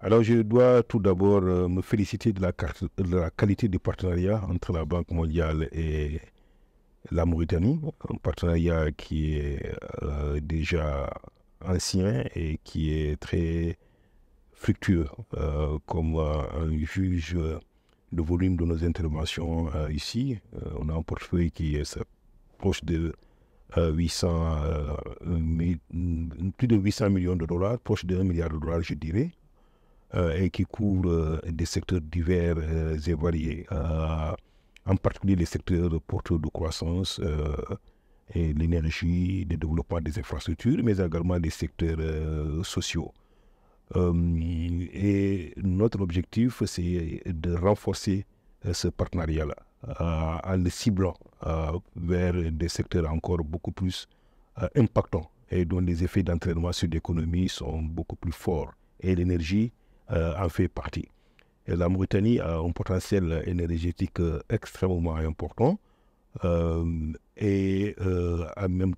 Alors, je dois tout d'abord me féliciter de la qualité du partenariat entre la Banque mondiale et la Mauritanie, un partenariat qui est déjà ancien et qui est très fructueux, comme un juge le volume de nos interventions ici. On a un portefeuille qui est proche de 800, plus de 800 millions de dollars, proche de 1 milliard de dollars, je dirais, et qui couvre des secteurs divers et variés, en particulier les secteurs porteurs de croissance et l'énergie, le développement des infrastructures, mais également des secteurs sociaux. Et notre objectif, c'est de renforcer ce partenariat-là en le ciblant vers des secteurs encore beaucoup plus impactants et dont les effets d'entraînement sur l'économie sont beaucoup plus forts. Et l'énergie en fait partie. Et la Mauritanie a un potentiel énergétique extrêmement important. En même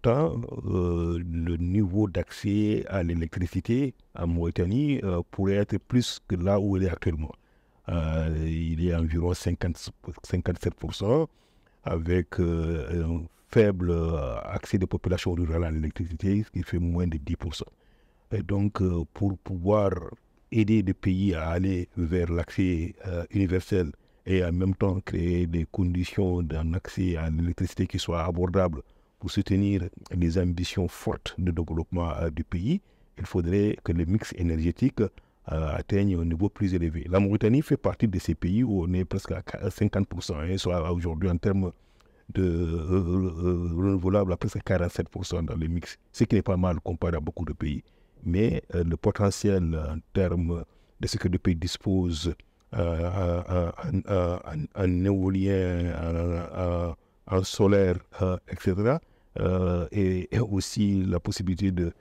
temps, le niveau d'accès à l'électricité en Mauritanie pourrait être plus que là où il est actuellement. Il est environ 57%, avec un faible accès des populations rurales à l'électricité, ce qui fait moins de 10%. Et donc, pour pouvoir aider les pays à aller vers l'accès universel et en même temps créer des conditions d'un accès à l'électricité qui soient abordables pour soutenir les ambitions fortes de développement du pays, il faudrait que le mix énergétique atteigne un niveau plus élevé. La Mauritanie fait partie de ces pays où on est presque à 50%, soit aujourd'hui en termes de renouvelables à presque 47% dans le mix, ce qui n'est pas mal comparé à beaucoup de pays. Mais le potentiel en termes de ce que le pays dispose en éolien, en solaire, etc. Et aussi la possibilité de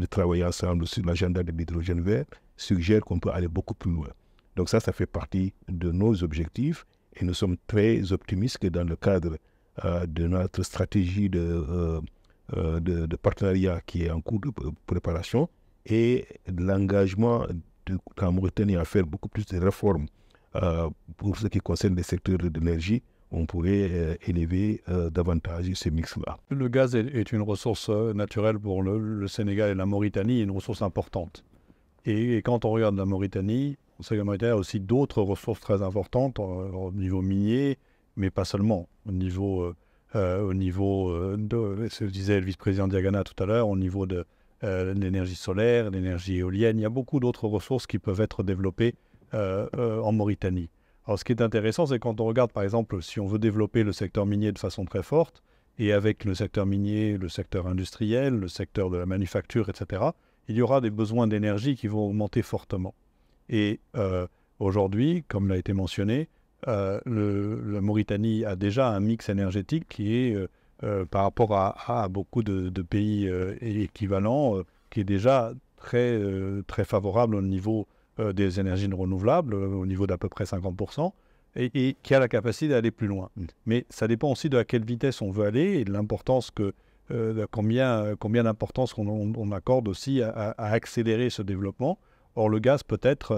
travailler ensemble sur l'agenda de l'hydrogène vert suggère qu'on peut aller beaucoup plus loin. Donc ça fait partie de nos objectifs et nous sommes très optimistes que dans le cadre de notre stratégie de partenariat qui est en cours de préparation et de l'engagement de la Mauritanie à faire beaucoup plus de réformes pour ce qui concerne les secteurs de l'énergie, on pourrait élever davantage ce mix-là. Le gaz est une ressource naturelle pour le Sénégal et la Mauritanie, une ressource importante. Et quand on regarde la Mauritanie, on sait que la Mauritanie a aussi d'autres ressources très importantes au niveau minier, mais pas seulement. Au niveau de, ce que disait le vice-président Diagana tout à l'heure, au niveau de l'énergie solaire, l'énergie éolienne, il y a beaucoup d'autres ressources qui peuvent être développées en Mauritanie. Alors ce qui est intéressant, c'est quand on regarde par exemple, si on veut développer le secteur minier de façon très forte, et avec le secteur minier, le secteur industriel, le secteur de la manufacture, etc., il y aura des besoins d'énergie qui vont augmenter fortement. Et aujourd'hui, comme l'a été mentionné, la Mauritanie a déjà un mix énergétique qui est, par rapport à beaucoup de pays équivalents, qui est déjà très favorable au niveau des énergies renouvelables, au niveau d'à peu près 50%, et qui a la capacité d'aller plus loin. Mais ça dépend aussi de à quelle vitesse on veut aller et de l'importance combien d'importance on accorde aussi à accélérer ce développement. Or, le gaz peut être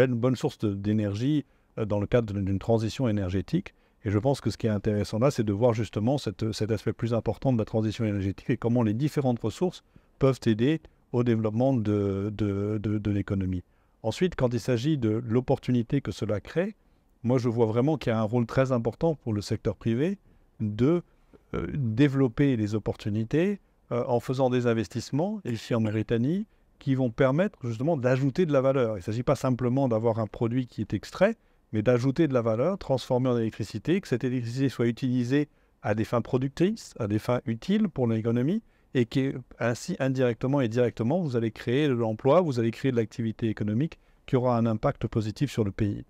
une bonne source d'énergie dans le cadre d'une transition énergétique. Et je pense que ce qui est intéressant là, c'est de voir justement cet aspect plus important de la transition énergétique et comment les différentes ressources peuvent aider au développement de l'économie. Ensuite, quand il s'agit de l'opportunité que cela crée, moi je vois vraiment qu'il y a un rôle très important pour le secteur privé de développer les opportunités en faisant des investissements, ici en Mauritanie, qui vont permettre justement d'ajouter de la valeur. Il ne s'agit pas simplement d'avoir un produit qui est extrait, mais d'ajouter de la valeur, transformer en électricité, que cette électricité soit utilisée à des fins productrices, à des fins utiles pour l'économie, et qu'ainsi, indirectement et directement, vous allez créer de l'emploi, vous allez créer de l'activité économique qui aura un impact positif sur le pays.